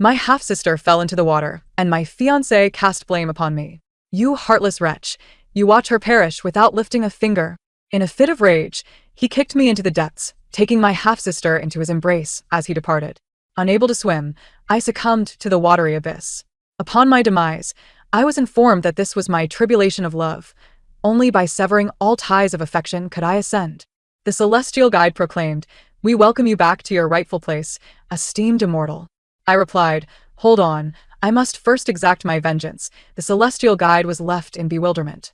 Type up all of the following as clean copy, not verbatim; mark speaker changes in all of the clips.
Speaker 1: My half-sister fell into the water, and my fiancé cast blame upon me. You heartless wretch, you watch her perish without lifting a finger. In a fit of rage, he kicked me into the depths, taking my half-sister into his embrace as he departed. Unable to swim, I succumbed to the watery abyss. Upon my demise, I was informed that this was my tribulation of love. Only by severing all ties of affection could I ascend. The celestial guide proclaimed, "We welcome you back to your rightful place, esteemed immortal." I replied, "Hold on, I must first exact my vengeance." The celestial guide was left in bewilderment.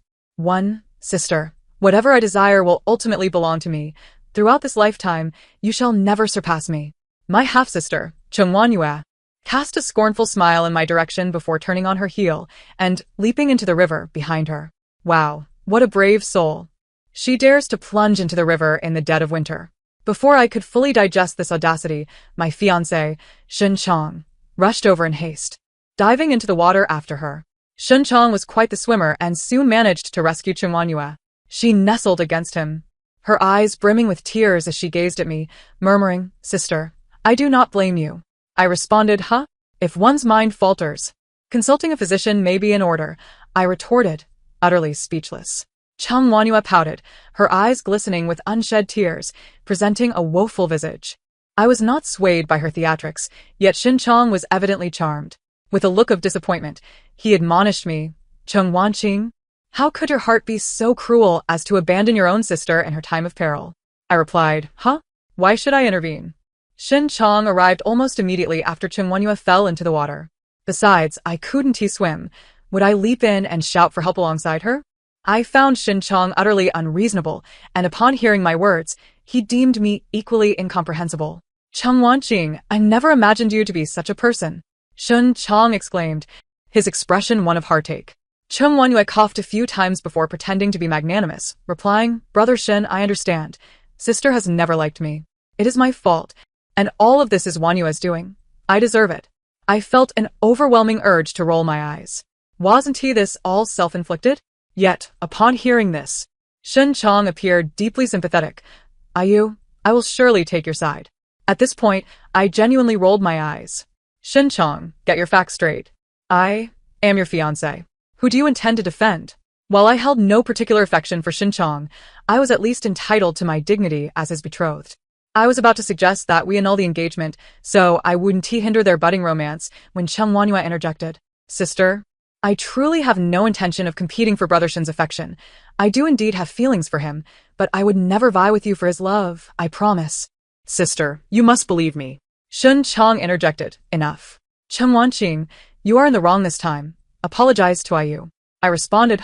Speaker 1: Sister, whatever I desire will ultimately belong to me. Throughout this lifetime, you shall never surpass me. My half-sister, Chenghuanyue, cast a scornful smile in my direction before turning on her heel and leaping into the river behind her. Wow, what a brave soul. She dares to plunge into the river in the dead of winter. Before I could fully digest this audacity, my fiancé, Shen Chong, rushed over in haste, diving into the water after her. Shen Chong was quite the swimmer and soon managed to rescue Chenghuanyue. She nestled against him, her eyes brimming with tears as she gazed at me, murmuring, "Sister, I do not blame you." I responded, If one's mind falters, consulting a physician may be in order," I retorted, utterly speechless. Chenghuanyue pouted, her eyes glistening with unshed tears, presenting a woeful visage. I was not swayed by her theatrics, yet Shen Chong was evidently charmed. With a look of disappointment, he admonished me, "Chenghuanqing, how could your heart be so cruel as to abandon your own sister in her time of peril?" I replied, Why should I intervene? Shen Chong arrived almost immediately after Chenghuanyue fell into the water. Besides, I couldn't swim. Would I leap in and shout for help alongside her? I found Shen Chong utterly unreasonable, and upon hearing my words, he deemed me equally incomprehensible. "Chenghuanqing, I never imagined you to be such a person," Shen Chong exclaimed, his expression one of heartache. Chenghuanyue coughed a few times before pretending to be magnanimous, replying, "Brother Shen, I understand. Sister has never liked me. It is my fault, and all of this is Huanyue's doing. I deserve it." I felt an overwhelming urge to roll my eyes. Wasn't this all self-inflicted? Yet, upon hearing this, Shen Chong appeared deeply sympathetic. I will surely take your side." At this point, I genuinely rolled my eyes. "Shen Chong, get your facts straight. I am your fiancé. Who do you intend to defend?" While I held no particular affection for Shen Chong, I was at least entitled to my dignity as his betrothed. I was about to suggest that we annul the engagement, so I wouldn't hinder their budding romance, when Chenghuanyue interjected. "Sister, I truly have no intention of competing for Brother Shen's affection. I do indeed have feelings for him, but I would never vie with you for his love, I promise." "Sister, you must believe me," Shen Chong interjected. "Enough. Chenghuanqing, you are in the wrong this time. Apologize to Iu." I responded,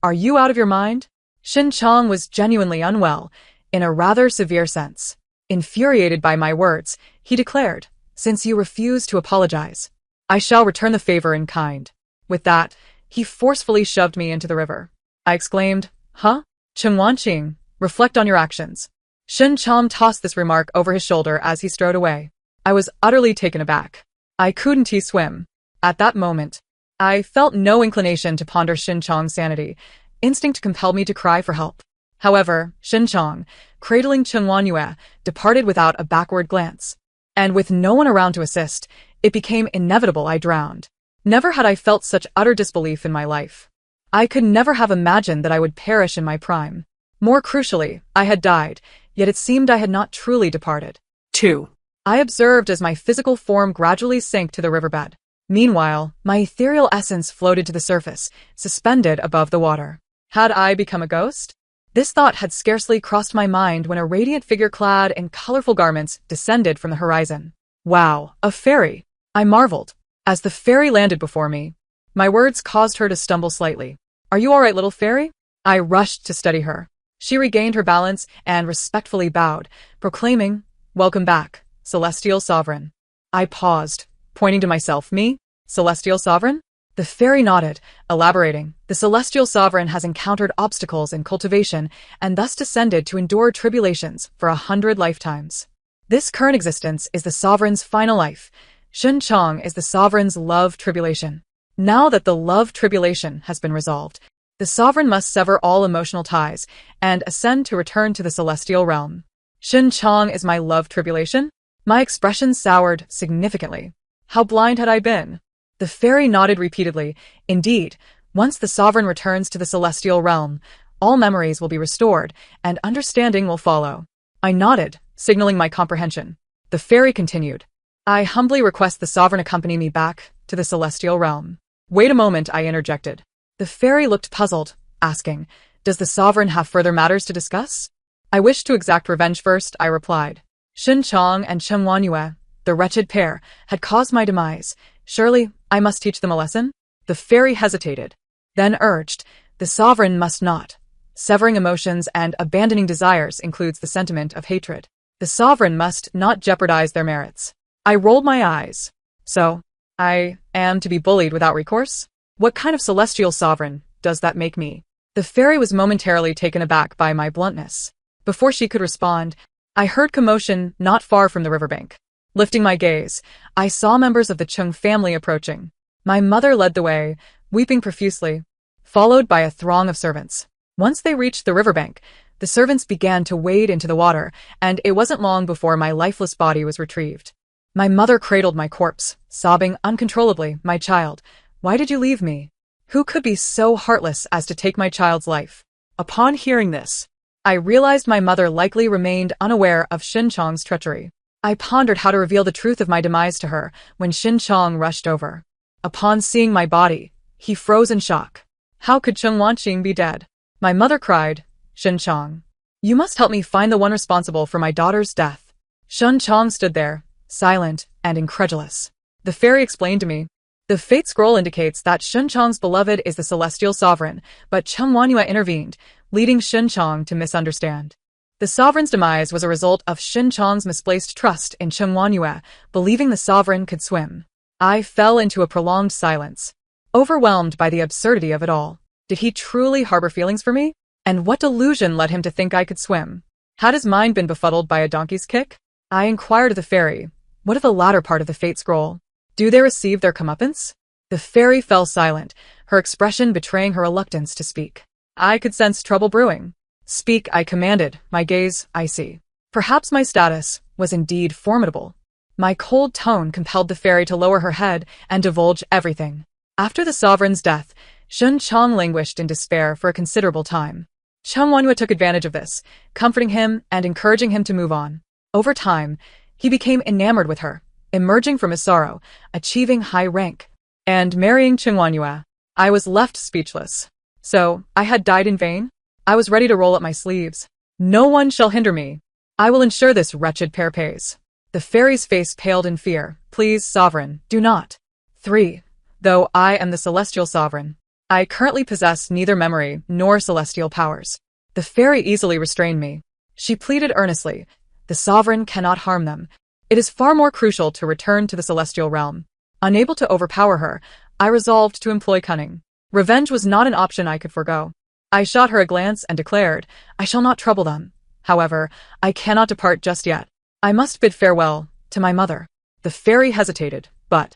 Speaker 1: Are you out of your mind?" Shen Chong was genuinely unwell, in a rather severe sense. Infuriated by my words, he declared, "Since you refuse to apologize, I shall return the favor in kind." With that, he forcefully shoved me into the river. I exclaimed, Chenghuanqing, reflect on your actions." Shen Chong tossed this remark over his shoulder as he strode away. I was utterly taken aback. I couldn't swim. At that moment, I felt no inclination to ponder Shen Chong's sanity. Instinct compelled me to cry for help. However, Shen Chong, cradling Chenghuanyue, departed without a backward glance. And with no one around to assist, it became inevitable I drowned. Never had I felt such utter disbelief in my life. I could never have imagined that I would perish in my prime. More crucially, I had died, yet it seemed I had not truly departed. 2. I observed as my physical form gradually sank to the riverbed. Meanwhile, my ethereal essence floated to the surface, suspended above the water. Had I become a ghost? This thought had scarcely crossed my mind when a radiant figure clad in colorful garments descended from the horizon. "Wow, a fairy!" I marveled. As the fairy landed before me, my words caused her to stumble slightly. "Are you all right, little fairy?" I rushed to steady her. She regained her balance and respectfully bowed, proclaiming, "Welcome back, Celestial Sovereign." I paused, pointing to myself. "Me? Celestial Sovereign?" The fairy nodded, elaborating, "The Celestial Sovereign has encountered obstacles in cultivation and thus descended to endure tribulations for 100 lifetimes. This current existence is the Sovereign's final life. Shen Chong is the Sovereign's love tribulation. Now that the love tribulation has been resolved, the Sovereign must sever all emotional ties and ascend to return to the celestial realm. Shen Chong is my love tribulation?" My expression soured significantly. How blind had I been? The fairy nodded repeatedly. Indeed, once the sovereign returns to the celestial realm, all memories will be restored, and understanding will follow. I nodded, signaling my comprehension. The fairy continued. I humbly request the sovereign accompany me back to the celestial realm. Wait a moment, I interjected. The fairy looked puzzled, asking, does the sovereign have further matters to discuss? I wish to exact revenge first, I replied. Xin Chong and Chen Wanyue, the wretched pair, had caused my demise. Surely, I must teach them a lesson? The fairy hesitated, then urged, the sovereign must not. Severing emotions and abandoning desires includes the sentiment of hatred. The sovereign must not jeopardize their merits. I rolled my eyes. So, I am to be bullied without recourse? What kind of celestial sovereign does that make me? The fairy was momentarily taken aback by my bluntness. Before she could respond, I heard commotion not far from the riverbank. Lifting my gaze, I saw members of the Chung family approaching. My mother led the way, weeping profusely, followed by a throng of servants. Once they reached the riverbank, the servants began to wade into the water, and it wasn't long before my lifeless body was retrieved. My mother cradled my corpse, sobbing uncontrollably, my child, why did you leave me? Who could be so heartless as to take my child's life? Upon hearing this, I realized my mother likely remained unaware of Xin Chong's treachery. I pondered how to reveal the truth of my demise to her when Xin Chong rushed over. Upon seeing my body, he froze in shock. How could Cheng Wanqing be dead? My mother cried, Xin Chong, you must help me find the one responsible for my daughter's death. Xin Chong stood there, silent and incredulous. The fairy explained to me. The fate scroll indicates that Xin Chong's beloved is the celestial sovereign, but Cheng Wanyue intervened, leading Xin Chong to misunderstand. The sovereign's demise was a result of Xin Chong's misplaced trust in Cheng Wanyue, believing the sovereign could swim. I fell into a prolonged silence, overwhelmed by the absurdity of it all. Did he truly harbor feelings for me? And what delusion led him to think I could swim? Had his mind been befuddled by a donkey's kick? I inquired of the fairy, what of the latter part of the fate scroll? Do they receive their comeuppance? The fairy fell silent, her expression betraying her reluctance to speak. I could sense trouble brewing. Speak, I commanded, my gaze icy. Perhaps my status was indeed formidable. My cold tone compelled the fairy to lower her head and divulge everything. After the sovereign's death, Xin Chong languished in despair for a considerable time. Cheng Wanyue took advantage of this, comforting him and encouraging him to move on. Over time, he became enamored with her, emerging from his sorrow, achieving high rank, and marrying Cheng Wanyue. I was left speechless. So, I had died in vain? I was ready to roll up my sleeves. No one shall hinder me. I will ensure this wretched pair pays. The fairy's face paled in fear. Please, sovereign, do not. 3. Though I am the celestial sovereign, I currently possess neither memory nor celestial powers. The fairy easily restrained me. She pleaded earnestly. The sovereign cannot harm them. It is far more crucial to return to the celestial realm. Unable to overpower her, I resolved to employ cunning. Revenge was not an option I could forego. I shot her a glance and declared, I shall not trouble them. However, I cannot depart just yet. I must bid farewell to my mother. The fairy hesitated, but...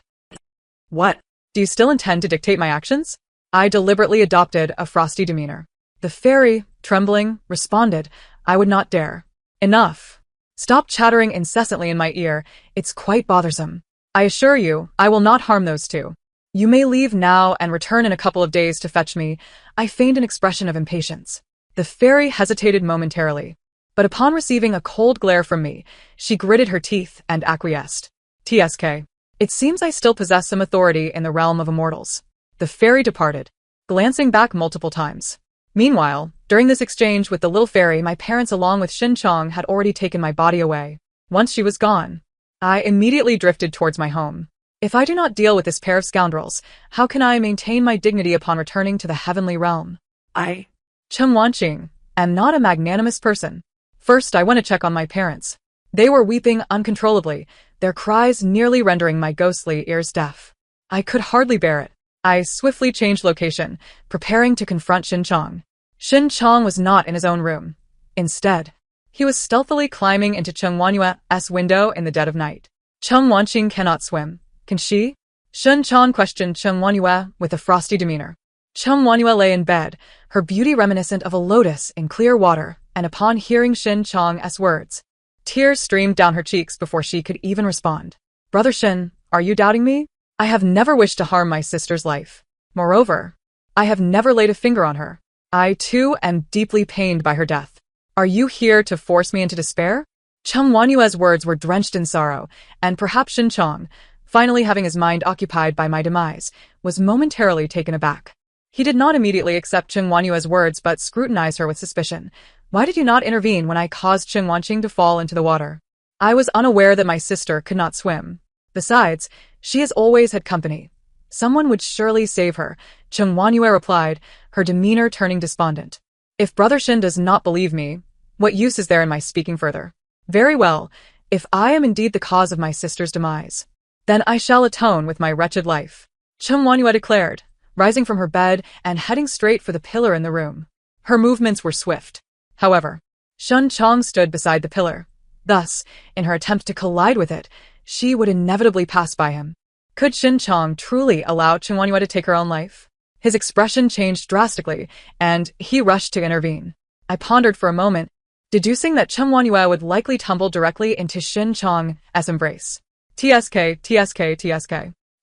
Speaker 1: What? Do you still intend to dictate my actions? I deliberately adopted a frosty demeanor. The fairy, trembling, responded, I would not dare. Enough. Stop chattering incessantly in my ear. It's quite bothersome. I assure you, I will not harm those two. You may leave now and return in a couple of days to fetch me. I feigned an expression of impatience. The fairy hesitated momentarily, but upon receiving a cold glare from me, she gritted her teeth and acquiesced. TSK. It seems I still possess some authority in the realm of immortals. The fairy departed, glancing back multiple times. Meanwhile, during this exchange with the little fairy, my parents along with Xin Chong had already taken my body away. Once she was gone, I immediately drifted towards my home. If I do not deal with this pair of scoundrels, how can I maintain my dignity upon returning to the heavenly realm? I, Cheng Wanqing, am not a magnanimous person. First, I went to check on my parents. They were weeping uncontrollably, their cries nearly rendering my ghostly ears deaf. I could hardly bear it. I swiftly changed location, preparing to confront Xin Chong. Xin Chong was not in his own room. Instead, he was stealthily climbing into Cheng Wanyue's window in the dead of night. Cheng Wanqing cannot swim. Can she? Xin Chong questioned Cheng Wanyue with a frosty demeanor. Cheng Wanyue lay in bed, her beauty reminiscent of a lotus in clear water, and upon hearing Xin Chong's words, tears streamed down her cheeks before she could even respond. Brother Xin, Are you doubting me? I have never wished to harm my sister's life. Moreover, I have never laid a finger on her. I, too, am deeply pained by her death. Are you here to force me into despair? Cheng Wanyue's words were drenched in sorrow, and perhaps Shin Chong, finally having his mind occupied by my demise, was momentarily taken aback. He did not immediately accept Cheng Wanyue's words but scrutinized her with suspicion. Why did you not intervene when I caused Cheng Wanqing to fall into the water? I was unaware that my sister could not swim. Besides, she has always had company. Someone would surely save her, Cheng Wanyue replied, her demeanor turning despondent. If Brother Shin does not believe me, what use is there in my speaking further? Very well, if I am indeed the cause of my sister's demise, then I shall atone with my wretched life, Cheng Wanyue declared, rising from her bed and heading straight for the pillar in the room. Her movements were swift. However, Shin Chong stood beside the pillar. Thus, in her attempt to collide with it, she would inevitably pass by him. Could Shin Chong truly allow Cheng Wanyue to take her own life? His expression changed drastically, and he rushed to intervene. I pondered for a moment, deducing that Cheng Wanyue would likely tumble directly into Shin Chong's embrace. TSK.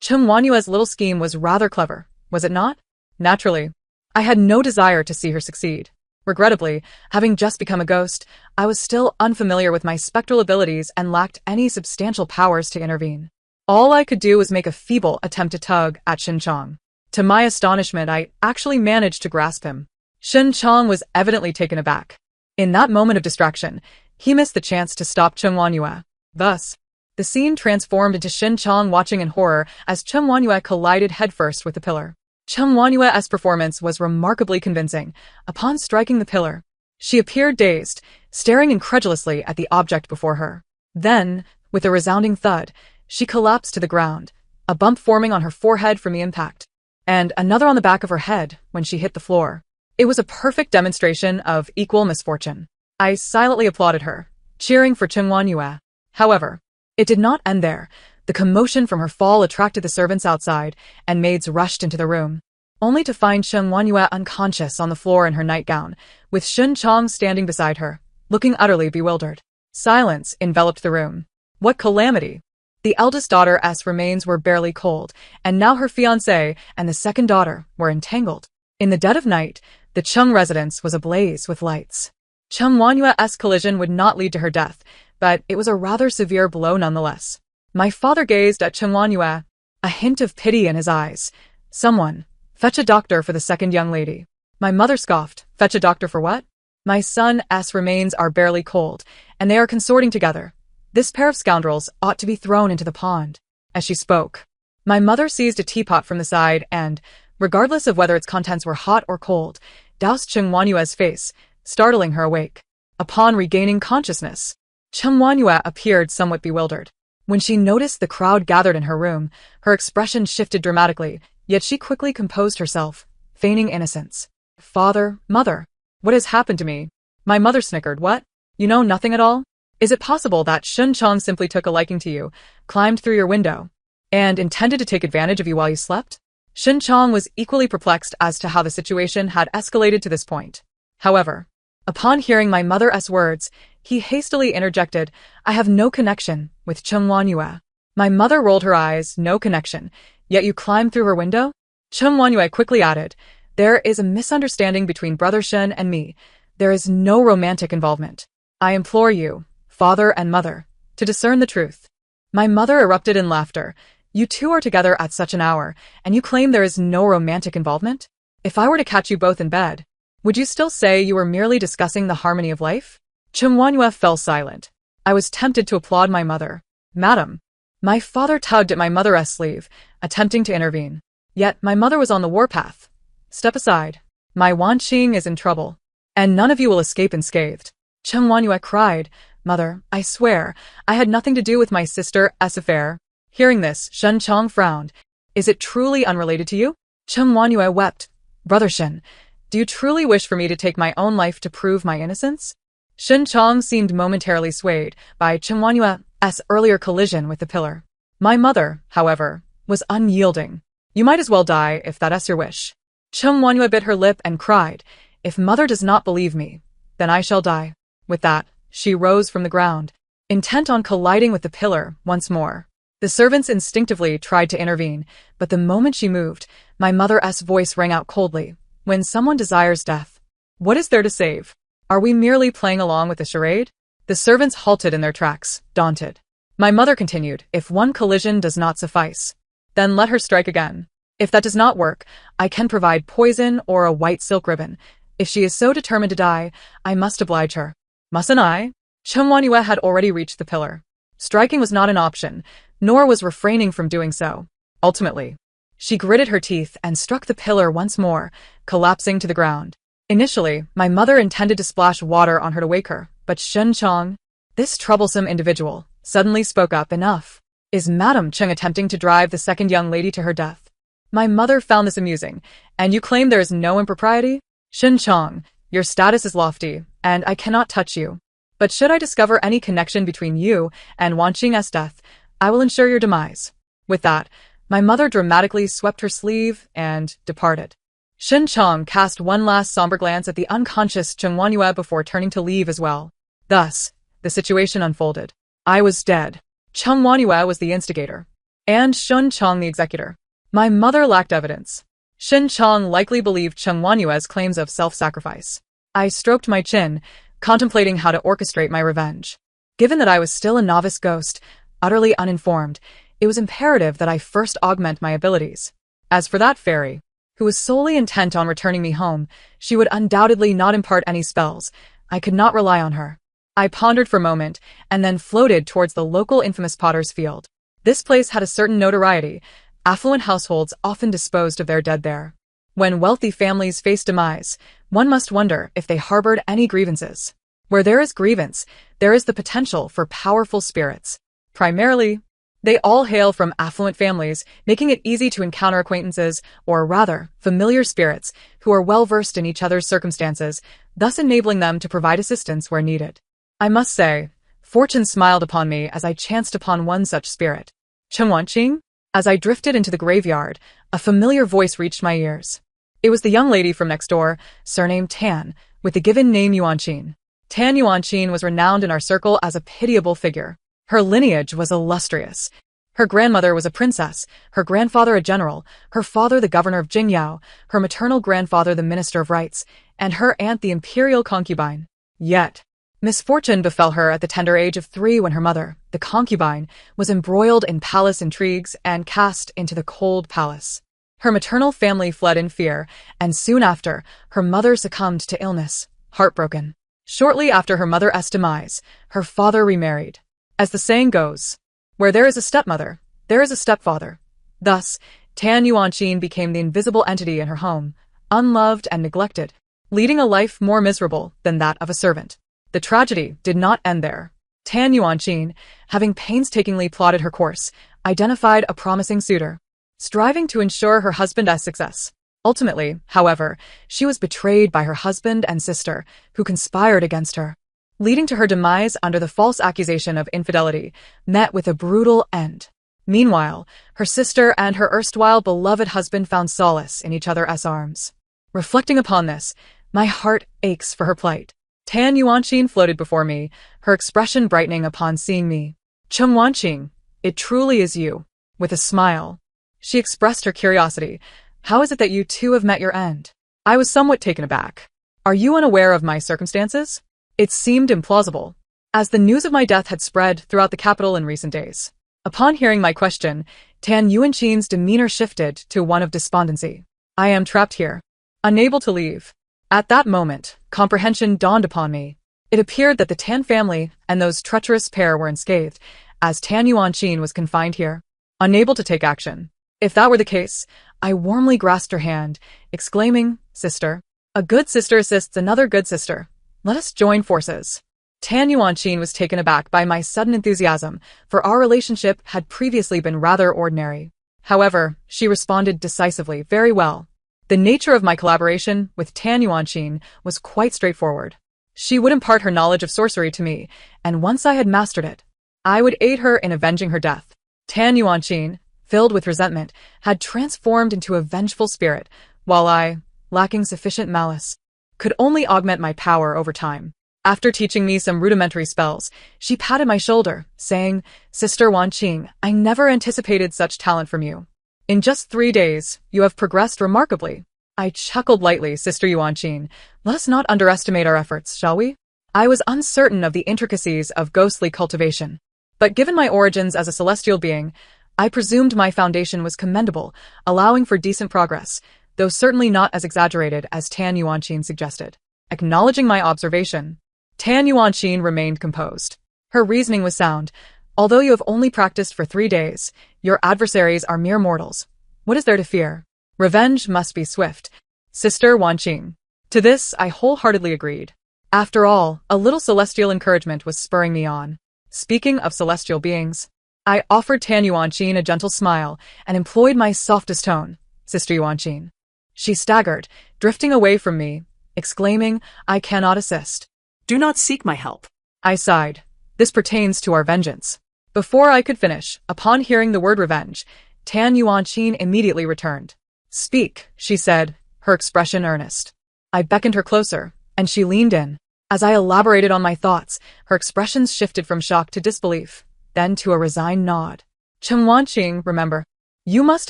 Speaker 1: Cheng Wanyue's little scheme was rather clever, was it not? Naturally. I had no desire to see her succeed. Regrettably, having just become a ghost, I was still unfamiliar with my spectral abilities and lacked any substantial powers to intervene. All I could do was make a feeble attempt to tug at Shin Chong. To my astonishment, I actually managed to grasp him. Shin Chong was evidently taken aback. In that moment of distraction, he missed the chance to stop Cheng Wanyue. Thus, the scene transformed into Shin Chong watching in horror as Cheng Wanyue collided headfirst with the pillar. Cheng Wanyue's performance was remarkably convincing. Upon striking the pillar, she appeared dazed, staring incredulously at the object before her. Then, with a resounding thud, she collapsed to the ground, a bump forming on her forehead from the impact, and another on the back of her head when she hit the floor. It was a perfect demonstration of equal misfortune. I silently applauded her, cheering for Cheng Wanyue. However, it did not end there. The commotion from her fall attracted the servants outside, and maids rushed into the room, only to find Cheng Wanyue unconscious on the floor in her nightgown, with Shin Chong standing beside her, looking utterly bewildered. Silence enveloped the room. What calamity! The eldest daughter's remains were barely cold, and now her fiancé and the second daughter were entangled. In the dead of night, the Cheng residence was ablaze with lights. Cheng Wanyue's collision would not lead to her death, but it was a rather severe blow nonetheless. My father gazed at Cheng Wanyue, a hint of pity in his eyes. Someone, fetch a doctor for the second young lady. My mother scoffed, fetch a doctor for what? My son's remains are barely cold, and they are consorting together. This pair of scoundrels ought to be thrown into the pond. As she spoke, my mother seized a teapot from the side and, regardless of whether its contents were hot or cold, doused Cheng Wanyue's face, startling her awake. Upon regaining consciousness, Cheng Wanyue appeared somewhat bewildered. When she noticed the crowd gathered in her room, her expression shifted dramatically, yet she quickly composed herself, feigning innocence. Father, mother, what has happened to me? My mother snickered. What? You know nothing at all? Is it possible that Shin Chong simply took a liking to you, climbed through your window, and intended to take advantage of you while you slept? Shin Chong was equally perplexed as to how the situation had escalated to this point. However, upon hearing my mother's words, he hastily interjected, I have no connection with Cheng Wanyue. My mother rolled her eyes. No connection, yet you climbed through her window? Cheng Wanyue quickly added, there is a misunderstanding between Brother Shin and me. There is no romantic involvement. I implore you, father and mother, to discern the truth. My mother erupted in laughter. You two are together at such an hour, and you claim there is no romantic involvement? If I were to catch you both in bed, would you still say you were merely discussing the harmony of life? Cheng Wanyue fell silent. I was tempted to applaud my mother. Madam. My father tugged at my mother's sleeve, attempting to intervene. Yet my mother was on the warpath. Step aside. My Wanqing is in trouble, and none of you will escape unscathed. Cheng Wanyue cried, Mother, I swear, I had nothing to do with my sister's affair. Hearing this, Shin Chong frowned. Is it truly unrelated to you? Cheng Wanyue wept. Brother Shin, do you truly wish for me to take my own life to prove my innocence? Shin Chong seemed momentarily swayed by Cheng Wanyue's earlier collision with the pillar. My mother, however, was unyielding. You might as well die if that's your wish. Cheng Wanyue bit her lip and cried, If mother does not believe me, then I shall die. With that, she rose from the ground, intent on colliding with the pillar once more. The servants instinctively tried to intervene, but the moment she moved, my mother's voice rang out coldly. When someone desires death, what is there to save? Are we merely playing along with the charade? The servants halted in their tracks, daunted. My mother continued, if one collision does not suffice, then let her strike again. If that does not work, I can provide poison or a white silk ribbon. If she is so determined to die, I must oblige her. Mustn't I? Cheng Wanyue had already reached the pillar. Striking was not an option, nor was refraining from doing so. Ultimately, she gritted her teeth and struck the pillar once more, collapsing to the ground. Initially, my mother intended to splash water on her to wake her, but Shen Chong, this troublesome individual, suddenly spoke up. Enough. Is Madame Cheng attempting to drive the second young lady to her death? My mother found this amusing. And you claim there is no impropriety? Shen Chong, your status is lofty, and I cannot touch you. But should I discover any connection between you and Wan Qing's death, I will ensure your demise. With that, my mother dramatically swept her sleeve and departed. Shen Chong cast one last somber glance at the unconscious Cheng Wanyue before turning to leave as well. Thus, the situation unfolded. I was dead. Cheng Wanyue was the instigator, and Shen Chong the executor. My mother lacked evidence. Shen Chong likely believed Cheng Wanyue's claims of self-sacrifice. I stroked my chin, contemplating how to orchestrate my revenge. Given that I was still a novice ghost, utterly uninformed, it was imperative that I first augment my abilities. As for that fairy, who was solely intent on returning me home, she would undoubtedly not impart any spells. I could not rely on her. I pondered for a moment, and then floated towards the local infamous Potter's Field. This place had a certain notoriety. Affluent households often disposed of their dead there. When wealthy families face demise, one must wonder if they harbored any grievances. Where there is grievance, there is the potential for powerful spirits. Primarily, they all hail from affluent families, making it easy to encounter acquaintances, or rather, familiar spirits, who are well-versed in each other's circumstances, thus enabling them to provide assistance where needed. I must say, fortune smiled upon me as I chanced upon one such spirit. Cheng Wanqing? As I drifted into the graveyard, a familiar voice reached my ears. It was the young lady from next door, surnamed Tan, with the given name Yuanqing. Tan Yuanqing was renowned in our circle as a pitiable figure. Her lineage was illustrious. Her grandmother was a princess, her grandfather a general, her father the governor of Jingyao, her maternal grandfather the minister of rights, and her aunt the imperial concubine. Yet, misfortune befell her at the tender age of 3 when her mother, the concubine, was embroiled in palace intrigues and cast into the cold palace. Her maternal family fled in fear, and soon after, her mother succumbed to illness, heartbroken. Shortly after her mother's demise, her father remarried. As the saying goes, where there is a stepmother, there is a stepfather. Thus, Tan Yuanqing became the invisible entity in her home, unloved and neglected, leading a life more miserable than that of a servant. The tragedy did not end there. Tan Yuanqing, having painstakingly plotted her course, identified a promising suitor, striving to ensure her husband's success. Ultimately, however, she was betrayed by her husband and sister, who conspired against her, leading to her demise under the false accusation of infidelity, met with a brutal end. Meanwhile, her sister and her erstwhile beloved husband found solace in each other's arms. Reflecting upon this, my heart aches for her plight. Tan Yuanqing floated before me, her expression brightening upon seeing me. Cheng Wanqing, it truly is you. With a smile, she expressed her curiosity. How is it that you two have met your end? I was somewhat taken aback. Are you unaware of my circumstances? It seemed implausible, as the news of my death had spread throughout the capital in recent days. Upon hearing my question, Tan Yuanqing's demeanor shifted to one of despondency. I am trapped here, unable to leave. At that moment, comprehension dawned upon me. It appeared that the Tan family and those treacherous pair were unscathed, as Tan Yuanqing was confined here, unable to take action. If that were the case, I warmly grasped her hand, exclaiming, "Sister, a good sister assists another good sister. Let us join forces." Tan Yuanqing was taken aback by my sudden enthusiasm, for our relationship had previously been rather ordinary. However, she responded decisively, "Very well." The nature of my collaboration with Tan Yuanqing was quite straightforward. She would impart her knowledge of sorcery to me, and once I had mastered it, I would aid her in avenging her death. Tan Yuanqing, filled with resentment, had transformed into a vengeful spirit, while I, lacking sufficient malice, could only augment my power over time. After teaching me some rudimentary spells, she patted my shoulder, saying, "Sister Wanqing, I never anticipated such talent from you. In just 3 days, you have progressed remarkably." I chuckled lightly. "Sister Yuanqing, let us not underestimate our efforts, shall we?" I was uncertain of the intricacies of ghostly cultivation. But given my origins as a celestial being, I presumed my foundation was commendable, allowing for decent progress, though certainly not as exaggerated as Tan Yuanqing suggested. Acknowledging my observation, Tan Yuanqing remained composed. Her reasoning was sound. "Although you have only practiced for 3 days, your adversaries are mere mortals. What is there to fear? Revenge must be swift, Sister Wanqing." To this, I wholeheartedly agreed. After all, a little celestial encouragement was spurring me on. Speaking of celestial beings, I offered Tan Yuanqing a gentle smile and employed my softest tone, "Sister Yuanqing." She staggered, drifting away from me, exclaiming, "I cannot assist."
Speaker 2: "Do not seek my help."
Speaker 1: I sighed. "This pertains to our vengeance." Before I could finish, upon hearing the word revenge, Tan Yuanqing immediately returned. "Speak," she said, her expression earnest. I beckoned her closer, and she leaned in. As I elaborated on my thoughts, her expressions shifted from shock to disbelief, then to a resigned nod. "Chen Wanqing, remember, you must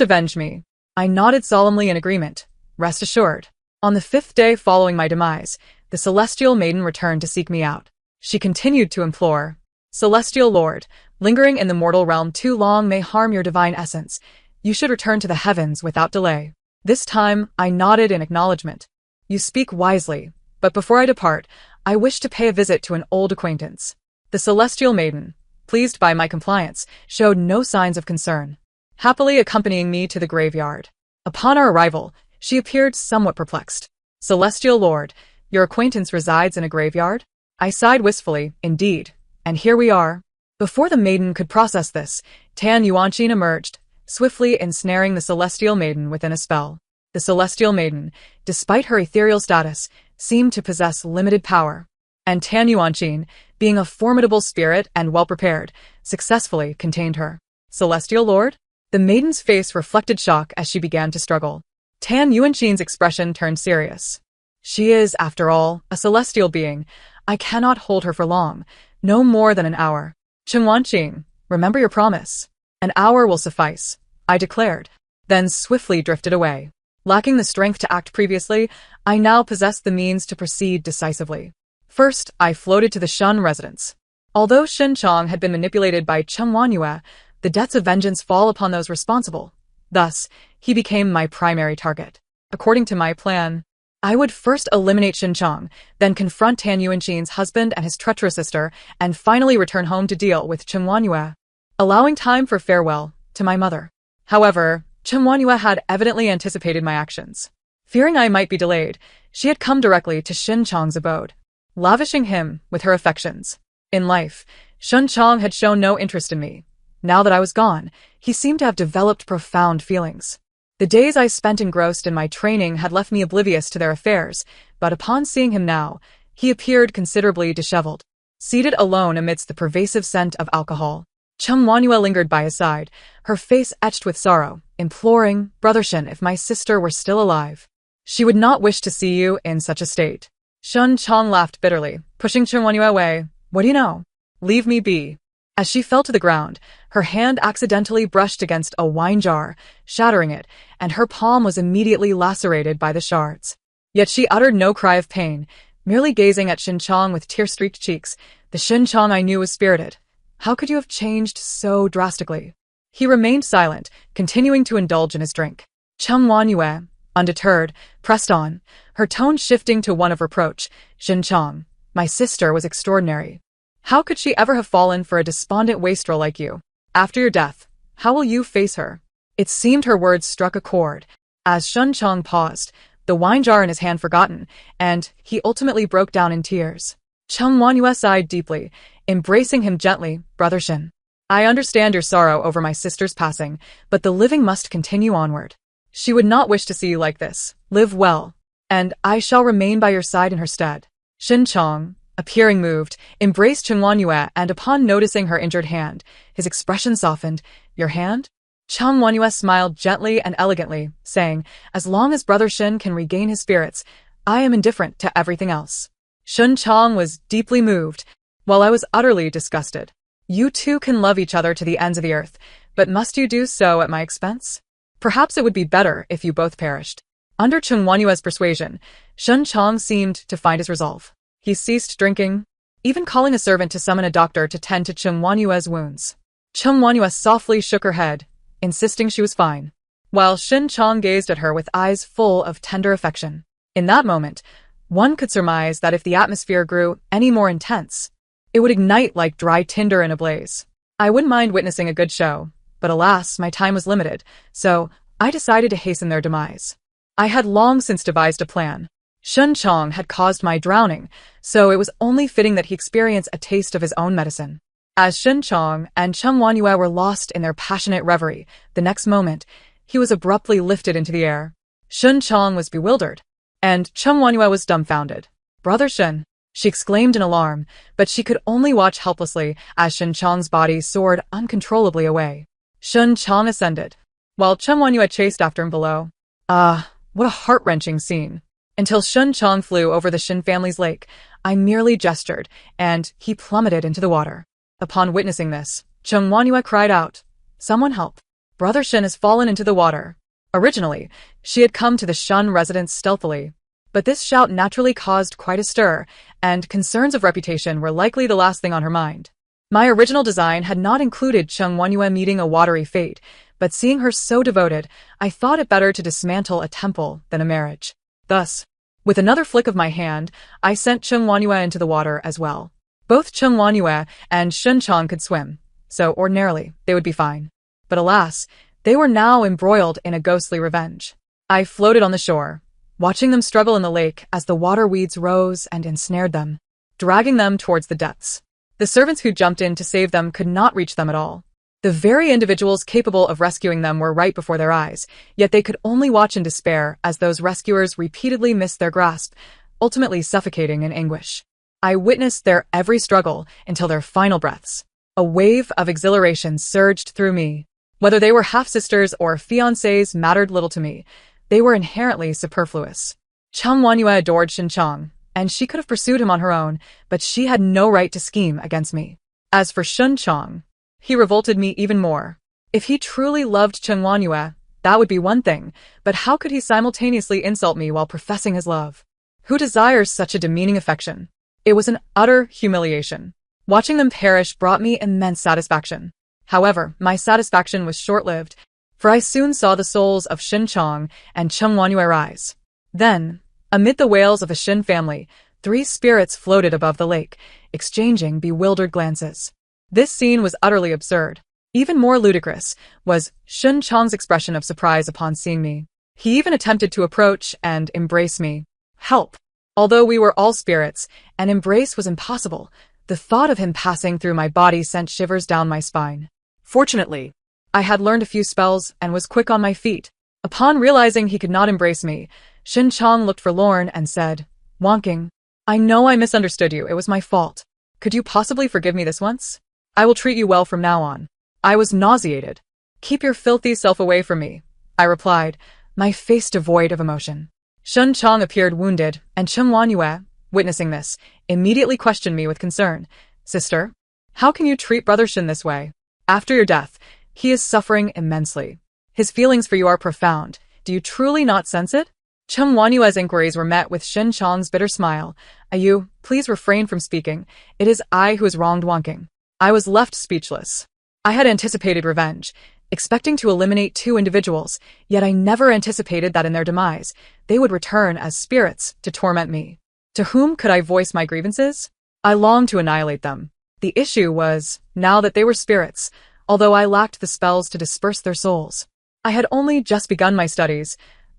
Speaker 1: avenge me." I nodded solemnly in agreement. Rest assured. On the 5th day following my demise, the Celestial Maiden returned to seek me out. She continued to implore, "Celestial Lord, lingering in the mortal realm too long may harm your divine essence. You should return to the heavens without delay." This time, I nodded in acknowledgement. "You speak wisely, but before I depart, I wish to pay a visit to an old acquaintance." The Celestial Maiden, pleased by my compliance, showed no signs of concern, happily accompanying me to the graveyard. Upon our arrival, she appeared somewhat perplexed. "Celestial Lord, your acquaintance resides in a graveyard?" I sighed wistfully. "Indeed, and here we are." Before the maiden could process this, Tan Yuanqing emerged, swiftly ensnaring the Celestial Maiden within a spell. The Celestial Maiden, despite her ethereal status, seemed to possess limited power, and Tan Yuanqing, being a formidable spirit and well-prepared, successfully contained her. "Celestial Lord?" The maiden's face reflected shock as she began to struggle. Tan Yuanqing's expression turned serious. "She is, after all, a celestial being. I cannot hold her for long, no more than an hour." "Chen Wanqing, remember your promise." "An hour will suffice," I declared, then swiftly drifted away. Lacking the strength to act previously, I now possessed the means to proceed decisively. First, I floated to the Shun residence. Although Shen Chong had been manipulated by Chen Wanyue, the debts of vengeance fall upon those responsible. Thus, he became my primary target. According to my plan, I would first eliminate Shen Chong, then confront Tan Yuanqing's husband and his treacherous sister, and finally return home to deal with Chen Wanyue, allowing time for farewell to my mother. However, Chen Wanyue had evidently anticipated my actions. Fearing I might be delayed, she had come directly to Shen Chong's abode, lavishing him with her affections. In life, Shen Chong had shown no interest in me. Now that I was gone, he seemed to have developed profound feelings. The days I spent engrossed in my training had left me oblivious to their affairs, but upon seeing him now, he appeared considerably disheveled. Seated alone amidst the pervasive scent of alcohol, Chen Wanyue lingered by his side, her face etched with sorrow, imploring, "Brother Shen, if my sister were still alive, she would not wish to see you in such a state." Shen Chong laughed bitterly, pushing Chen Wanyue away. "What do you know? Leave me be." As she fell to the ground, her hand accidentally brushed against a wine jar, shattering it, and her palm was immediately lacerated by the shards. Yet she uttered no cry of pain, merely gazing at Shen Chong with tear-streaked cheeks. The Shen Chong I knew was spirited. "How could you have changed so drastically?" He remained silent, continuing to indulge in his drink. Chen Wanyue, undeterred, pressed on, her tone shifting to one of reproach. "Shen Chong, my sister was extraordinary. How could she ever have fallen for a despondent wastrel like you? After your death, how will you face her?" It seemed her words struck a chord. As Shen Chong paused, the wine jar in his hand forgotten, and he ultimately broke down in tears. Chen Wanyue sighed deeply, embracing him gently. "Brother Shen, I understand your sorrow over my sister's passing, but the living must continue onward. She would not wish to see you like this. Live well, and I shall remain by your side in her stead." Shen Chong, appearing moved, embraced Chen Wanyue, and upon noticing her injured hand, his expression softened. "Your hand?" Chen Wanyue smiled gently and elegantly, saying, "As long as Brother Shen can regain his spirits, I am indifferent to everything else." Shun Chong was deeply moved, while I was utterly disgusted. You two can love each other to the ends of the earth, but must you do so at my expense? Perhaps it would be better if you both perished. Under Chung Wanyue's persuasion, Shun Chong seemed to find his resolve. He ceased drinking, even calling a servant to summon a doctor to tend to Chung Wanyue's wounds. Chung Wanyue softly shook her head, insisting she was fine, while Shun Chong gazed at her with eyes full of tender affection. In that moment, one could surmise that if the atmosphere grew any more intense, it would ignite like dry tinder in a blaze. I wouldn't mind witnessing a good show, but alas, my time was limited, so I decided to hasten their demise. I had long since devised a plan. Shun Chong had caused my drowning, so it was only fitting that he experience a taste of his own medicine. As Shun Chong and Chung Wanyue were lost in their passionate reverie, the next moment, he was abruptly lifted into the air. Shun Chong was bewildered, and Chung Wanyue was dumbfounded. "Brother Shun," she exclaimed in alarm, but she could only watch helplessly as Shun Chong's body soared uncontrollably away. Shun Chong ascended, while Chung Wanyue chased after him below. What a heart-wrenching scene. Until Shun Chong flew over the Shin family's lake, I merely gestured, and he plummeted into the water. Upon witnessing this, Chung Wanyue cried out, "Someone help. Brother Shin has fallen into the water." Originally, she had come to the Shun residence stealthily, but this shout naturally caused quite a stir, and concerns of reputation were likely the last thing on her mind. My original design had not included Chung Wanyue meeting a watery fate, but seeing her so devoted, I thought it better to dismantle a temple than a marriage. Thus, with another flick of my hand, I sent Chung Wanyue into the water as well. Both Chung Wanyue and Shun Chong could swim, so ordinarily they would be fine. But alas, they were now embroiled in a ghostly revenge. I floated on the shore, watching them struggle in the lake as the water weeds rose and ensnared them, dragging them towards the depths. The servants who jumped in to save them could not reach them at all. The very individuals capable of rescuing them were right before their eyes, yet they could only watch in despair as those rescuers repeatedly missed their grasp, ultimately suffocating in anguish. I witnessed their every struggle until their final breaths. A wave of exhilaration surged through me. Whether they were half-sisters or fiancés mattered little to me. They were inherently superfluous. Chung Wanyue adored Shun Chong, and she could have pursued him on her own, but she had no right to scheme against me. As for Shun Chong, he revolted me even more. If he truly loved Chung Wanyue, that would be one thing, but how could he simultaneously insult me while professing his love? Who desires such a demeaning affection? It was an utter humiliation. Watching them perish brought me immense satisfaction. However, my satisfaction was short-lived, for I soon saw the souls of Shun Chong and Chung Wanyue rise. Then, amid the wails of the Shin family, 3 spirits floated above the lake, exchanging bewildered glances. This scene was utterly absurd. Even more ludicrous was Shun Chong's expression of surprise upon seeing me. He even attempted to approach and embrace me. Help! Although we were all spirits, an embrace was impossible. The thought of him passing through my body sent shivers down my spine. Fortunately, I had learned a few spells and was quick on my feet. Upon realizing he could not embrace me, Shun Chong looked forlorn and said, "Wonking, I know I misunderstood you. It was my fault. Could you possibly forgive me this once? I will treat you well from now on." I was nauseated. "Keep your filthy self away from me," I replied, my face devoid of emotion. Shun Chong appeared wounded, and Chung Wanyue, witnessing this, immediately questioned me with concern. "Sister, how can you treat Brother Shun this way? After your death, he is suffering immensely. His feelings for you are profound. Do you truly not sense it?" Chung Wanyue's inquiries were met with Shun Chong's bitter smile. "You, please refrain from speaking. It is I who has wronged Wonking." I was left speechless. I had anticipated revenge, expecting to eliminate 2 individuals, yet I never anticipated that in their demise, they would return as spirits to torment me. To whom could I voice my grievances? I longed to annihilate them. The issue was, now that they were spirits, although I lacked the spells to disperse their souls. I had only just begun my studies.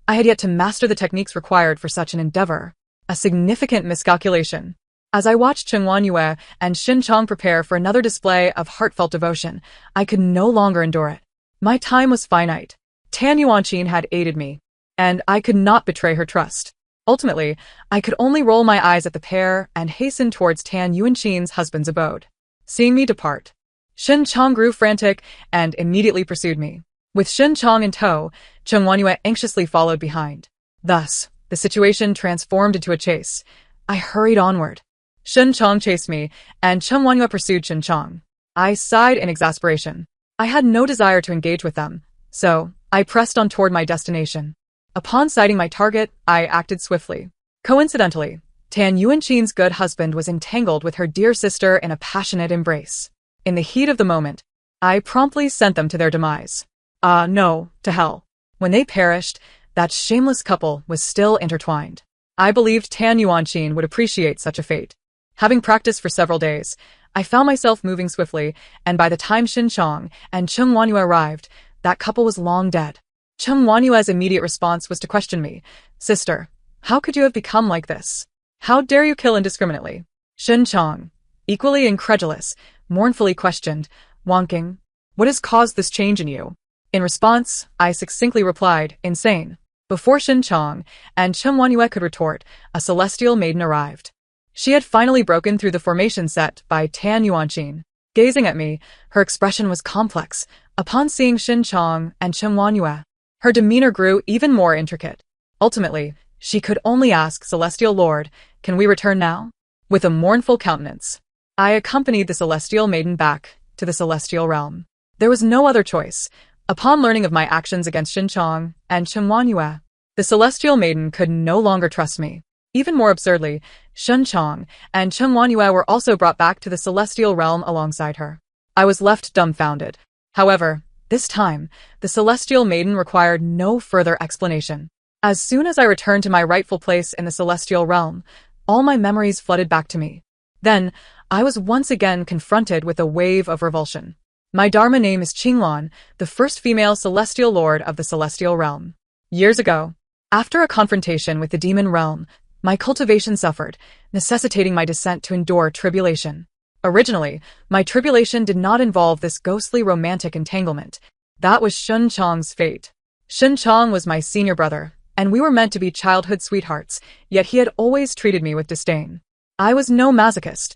Speaker 1: I had yet to master the techniques required for such an endeavor. A significant miscalculation. As I watched Chung Wanyue and Shun Chong prepare for another display of heartfelt devotion, I could no longer endure it. My time was finite. Tan Yuanqing had aided me, and I could not betray her trust. Ultimately, I could only roll my eyes at the pair and hasten towards Tan Yuanqing's husband's abode. Seeing me depart, Shun Chong grew frantic and immediately pursued me. With Shun Chong in tow, Chung Wanyue anxiously followed behind. Thus, the situation transformed into a chase. I hurried onward. Shen Chong chased me, and Chen Wanyue pursued Shen Chong. I sighed in exasperation. I had no desire to engage with them, so I pressed on toward my destination. Upon sighting my target, I acted swiftly. Coincidentally, Tan Yuanqin's good husband was entangled with her dear sister in a passionate embrace. In the heat of the moment, I promptly sent them to their demise. No, to hell. When they perished, that shameless couple was still intertwined. I believed Tan Yuanqin would appreciate such a fate. Having practiced for several days, I found myself moving swiftly, and by the time Shen Chong and Chen Wanyue arrived, that couple was long dead. Chen Wanyue's immediate response was to question me. Sister, how could you have become like this? How dare you kill indiscriminately? Shen Chong, equally incredulous, mournfully questioned, Wonking, what has caused this change in you? In response, I succinctly replied, insane. Before Shen Chong and Chen Wanyue could retort, a celestial maiden arrived. She had finally broken through the formation set by Tan Yuanqin. Gazing at me, her expression was complex. Upon seeing Shen Chong and Chen Wanyue, her demeanor grew even more intricate. Ultimately, she could only ask, Celestial Lord, can we return now? With a mournful countenance, I accompanied the celestial maiden back to the celestial realm. There was no other choice. Upon learning of my actions against Shen Chong and Chen Wanyue, the celestial maiden could no longer trust me. Even more absurdly, Shen Chong and Chen Wanyue were also brought back to the celestial realm alongside her. I was left dumbfounded. However, this time, the celestial maiden required no further explanation. As soon as I returned to my rightful place in the celestial realm, all my memories flooded back to me. Then, I was once again confronted with a wave of revulsion. My Dharma name is Qinglan, the first female celestial lord of the celestial realm. Years ago, after a confrontation with the demon realm, my cultivation suffered, necessitating my descent to endure tribulation. Originally, my tribulation did not involve this ghostly romantic entanglement. That was Shen Chong's fate. Shen Chong was my senior brother, and we were meant to be childhood sweethearts, yet he had always treated me with disdain. I was no masochist.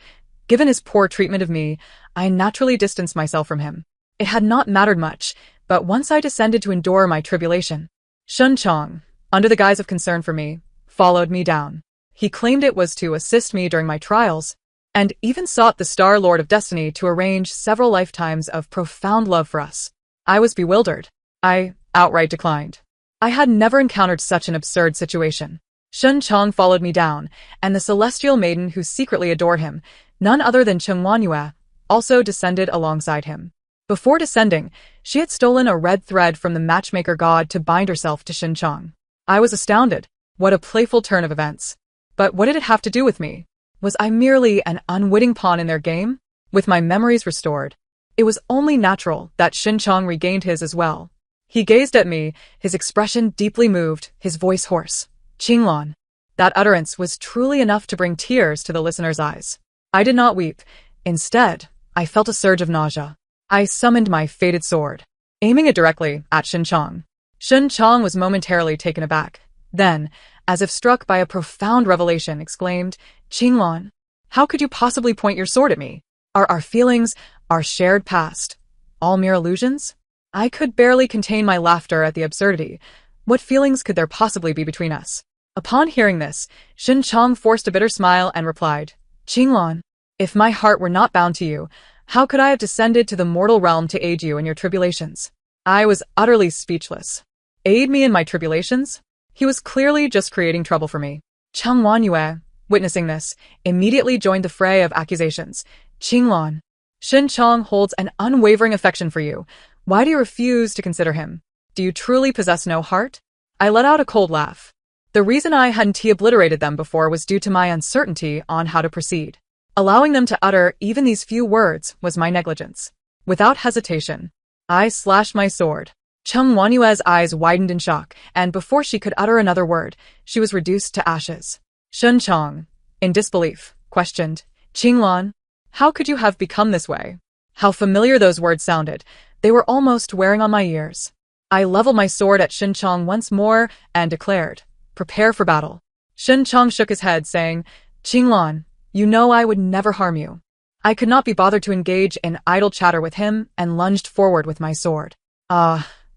Speaker 1: Given his poor treatment of me, I naturally distanced myself from him. It had not mattered much, but once I descended to endure my tribulation, Shen Chong, under the guise of concern for me, followed me down. He claimed it was to assist me during my trials, and even sought the Star Lord of Destiny to arrange several lifetimes of profound love for us. I was bewildered. I outright declined. I had never encountered such an absurd situation. Shen Chong followed me down, and the celestial maiden who secretly adored him, none other than Chen Wanyue, also descended alongside him. Before descending, she had stolen a red thread from the matchmaker god to bind herself to Shen Chong. I was astounded. What a playful turn of events. But what did it have to do with me? Was I merely an unwitting pawn in their game? With my memories restored, it was only natural that Shen Chong regained his as well. He gazed at me, his expression deeply moved, his voice hoarse. Qinglan. That utterance was truly enough to bring tears to the listener's eyes. I did not weep. Instead, I felt a surge of nausea. I summoned my fated sword, aiming it directly at Shen Chong. Shen Chong was momentarily taken aback. Then, as if struck by a profound revelation, exclaimed, Qinglan, how could you possibly point your sword at me? Are our feelings, our shared past, all mere illusions? I could barely contain my laughter at the absurdity. What feelings could there possibly be between us? Upon hearing this, Shen Chong forced a bitter smile and replied, Qinglan, if my heart were not bound to you, how could I have descended to the mortal realm to aid you in your tribulations? I was utterly speechless. Aid me in my tribulations? He was clearly just creating trouble for me. Chen Wanyue, witnessing this, immediately joined the fray of accusations. Qinglan, Shen Chong holds an unwavering affection for you. Why do you refuse to consider him? Do you truly possess no heart? I let out a cold laugh. The reason I hadn't obliterated them before was due to my uncertainty on how to proceed. Allowing them to utter even these few words was my negligence. Without hesitation, I slashed my sword. Chen Wanyue's eyes widened in shock, and before she could utter another word, she was reduced to ashes. Shen Chong, in disbelief, questioned, Qinglan, how could you have become this way? How familiar those words sounded. They were almost wearing on my ears. I leveled my sword at Shen Chong once more and declared, prepare for battle. Shen Chong shook his head, saying, Qinglan, you know I would never harm you. I could not be bothered to engage in idle chatter with him and lunged forward with my sword.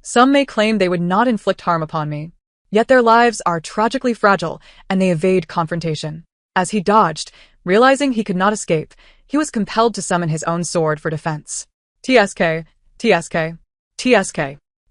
Speaker 1: Some may claim they would not inflict harm upon me. Yet their lives are tragically fragile and they evade confrontation. As he dodged, realizing he could not escape, he was compelled to summon his own sword for defense. TSK, TSK, TSK.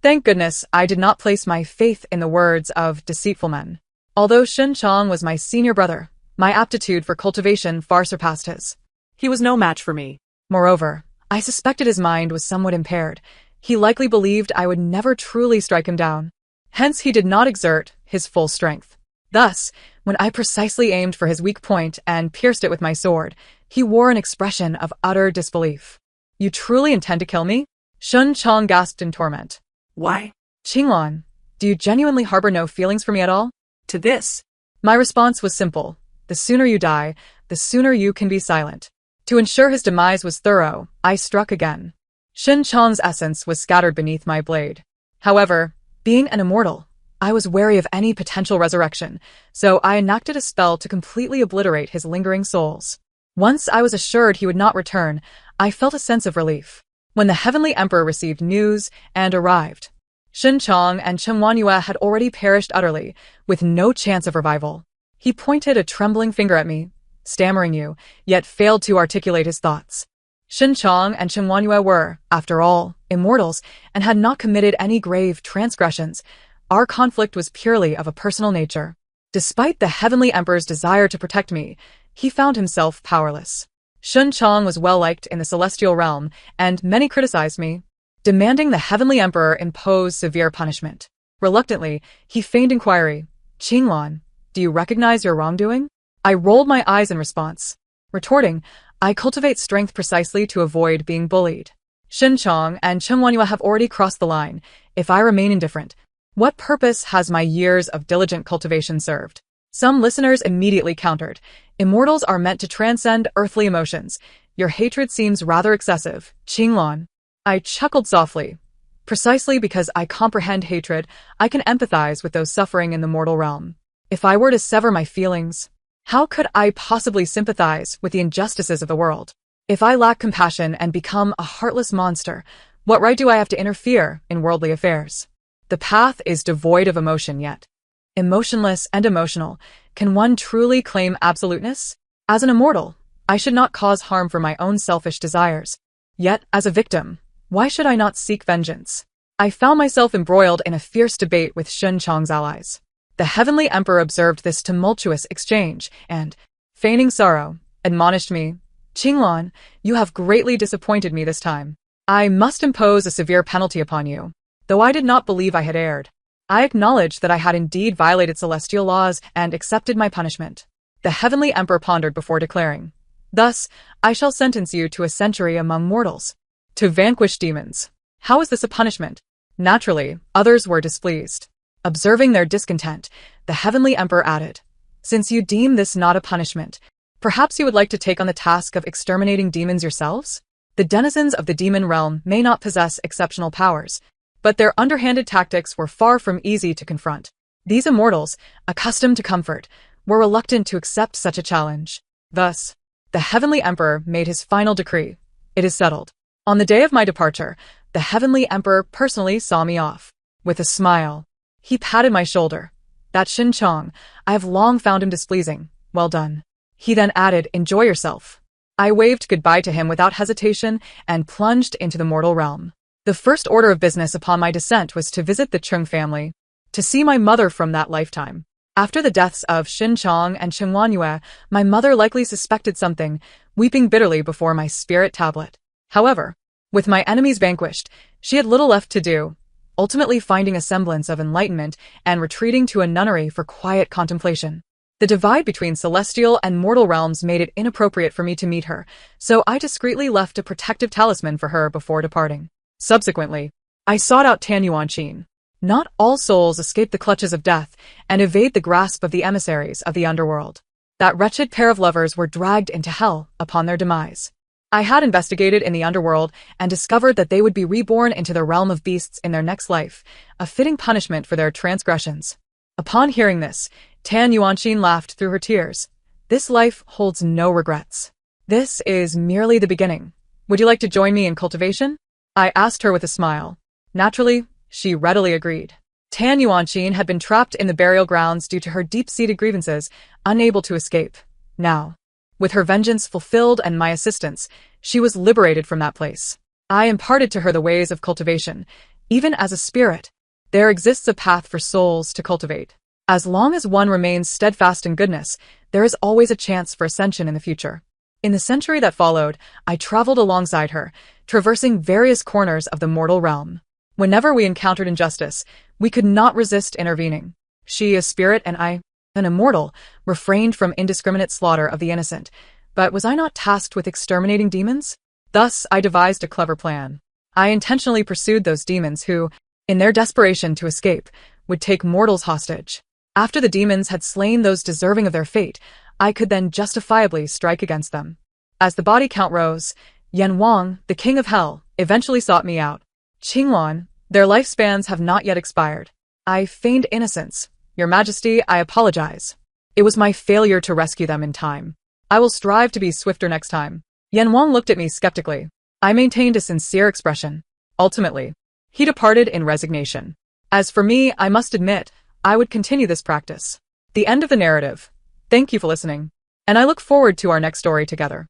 Speaker 1: Thank goodness I did not place my faith in the words of deceitful men. Although Shen Chong was my senior brother, my aptitude for cultivation far surpassed his.
Speaker 2: He was no match for me.
Speaker 1: Moreover, I suspected his mind was somewhat impaired. He likely believed I would never truly strike him down. Hence he did not exert his full strength. Thus, when I precisely aimed for his weak point and pierced it with my sword, he wore an expression of utter disbelief. You truly intend to kill me? Shen Chong gasped in torment.
Speaker 2: Why?
Speaker 1: Qinglan, do you genuinely harbor no feelings for me at all?
Speaker 2: To this?
Speaker 1: My response was simple. The sooner you die, the sooner you can be silent. To ensure his demise was thorough, I struck again. Shen Chong's essence was scattered beneath my blade. However, being an immortal, I was wary of any potential resurrection, so I enacted a spell to completely obliterate his lingering souls. Once I was assured he would not return, I felt a sense of relief. When the Heavenly Emperor received news and arrived, Shen Chong and Chen Wanyue had already perished utterly, with no chance of revival. He pointed a trembling finger at me, stammering you, yet failed to articulate his thoughts. Shen Chong and Chen Wanyue were, after all, immortals and had not committed any grave transgressions. Our conflict was purely of a personal nature. Despite the Heavenly Emperor's desire to protect me, he found himself powerless. Shen Chong was well-liked in the celestial realm, and many criticized me, demanding the Heavenly Emperor impose severe punishment. Reluctantly, he feigned inquiry. Qinglan, do you recognize your wrongdoing? I rolled my eyes in response. Retorting, I cultivate strength precisely to avoid being bullied. Shen Chong and Chen Wanyue have already crossed the line. If I remain indifferent, what purpose has my years of diligent cultivation served? Some listeners immediately countered. Immortals are meant to transcend earthly emotions. Your hatred seems rather excessive, Qinglan. I chuckled softly. Precisely because I comprehend hatred, I can empathize with those suffering in the mortal realm. If I were to sever my feelings, how could I possibly sympathize with the injustices of the world? If I lack compassion and become a heartless monster, what right do I have to interfere in worldly affairs? The path is devoid of emotion yet. Emotionless and emotional, can one truly claim absoluteness? As an immortal, I should not cause harm for my own selfish desires. Yet, as a victim, why should I not seek vengeance? I found myself embroiled in a fierce debate with Shen Chong's allies. The Heavenly Emperor observed this tumultuous exchange and, feigning sorrow, admonished me, Qinglan, you have greatly disappointed me this time. I must impose a severe penalty upon you. Though I did not believe I had erred, I acknowledged that I had indeed violated celestial laws and accepted my punishment. The Heavenly Emperor pondered before declaring, Thus, I shall sentence you to a century among mortals. To vanquish demons. How is this a punishment? Naturally, others were displeased. Observing their discontent, the Heavenly Emperor added, Since you deem this not a punishment, perhaps you would like to take on the task of exterminating demons yourselves? The denizens of the demon realm may not possess exceptional powers, but their underhanded tactics were far from easy to confront. These immortals, accustomed to comfort, were reluctant to accept such a challenge. Thus, the Heavenly Emperor made his final decree. It is settled. On the day of my departure, the Heavenly Emperor personally saw me off. With a smile, he patted my shoulder. That Shen Chong, I have long found him displeasing. Well done. He then added, Enjoy yourself. I waved goodbye to him without hesitation and plunged into the mortal realm. The first order of business upon my descent was to visit the Chung family, to see my mother from that lifetime. After the deaths of Shen Chong and Chen Wanyue, my mother likely suspected something, weeping bitterly before my spirit tablet. However, with my enemies vanquished, she had little left to do, ultimately finding a semblance of enlightenment and retreating to a nunnery for quiet contemplation. The divide between celestial and mortal realms made it inappropriate for me to meet her, so I discreetly left a protective talisman for her before departing. Subsequently, I sought out Tan Yuanqin. Not all souls escape the clutches of death and evade the grasp of the emissaries of the underworld. That wretched pair of lovers were dragged into hell upon their demise. I had investigated in the underworld and discovered that they would be reborn into the realm of beasts in their next life, a fitting punishment for their transgressions. Upon hearing this, Tan Yuanqin laughed through her tears. This life holds no regrets. This is merely the beginning. Would you like to join me in cultivation? I asked her with a smile. Naturally, she readily agreed. Tan Yuanqin had been trapped in the burial grounds due to her deep-seated grievances, unable to escape. Now, with her vengeance fulfilled and my assistance, she was liberated from that place. I imparted to her the ways of cultivation. Even as a spirit, there exists a path for souls to cultivate. As long as one remains steadfast in goodness, there is always a chance for ascension in the future. In the century that followed, I traveled alongside her, traversing various corners of the mortal realm. Whenever we encountered injustice, we could not resist intervening. She, a spirit, and I, an immortal, refrained from indiscriminate slaughter of the innocent. But was I not tasked with exterminating demons? Thus, I devised a clever plan. I intentionally pursued those demons who, in their desperation to escape, would take mortals hostage. After the demons had slain those deserving of their fate, I could then justifiably strike against them. As the body count rose, Yan Wang, the king of hell, eventually sought me out. Qingluan, their lifespans have not yet expired. I feigned innocence. Your Majesty, I apologize. It was my failure to rescue them in time. I will strive to be swifter next time. Yan Wang looked at me skeptically. I maintained a sincere expression. Ultimately, he departed in resignation. As for me, I must admit, I would continue this practice. The end of the narrative. Thank you for listening, and I look forward to our next story together.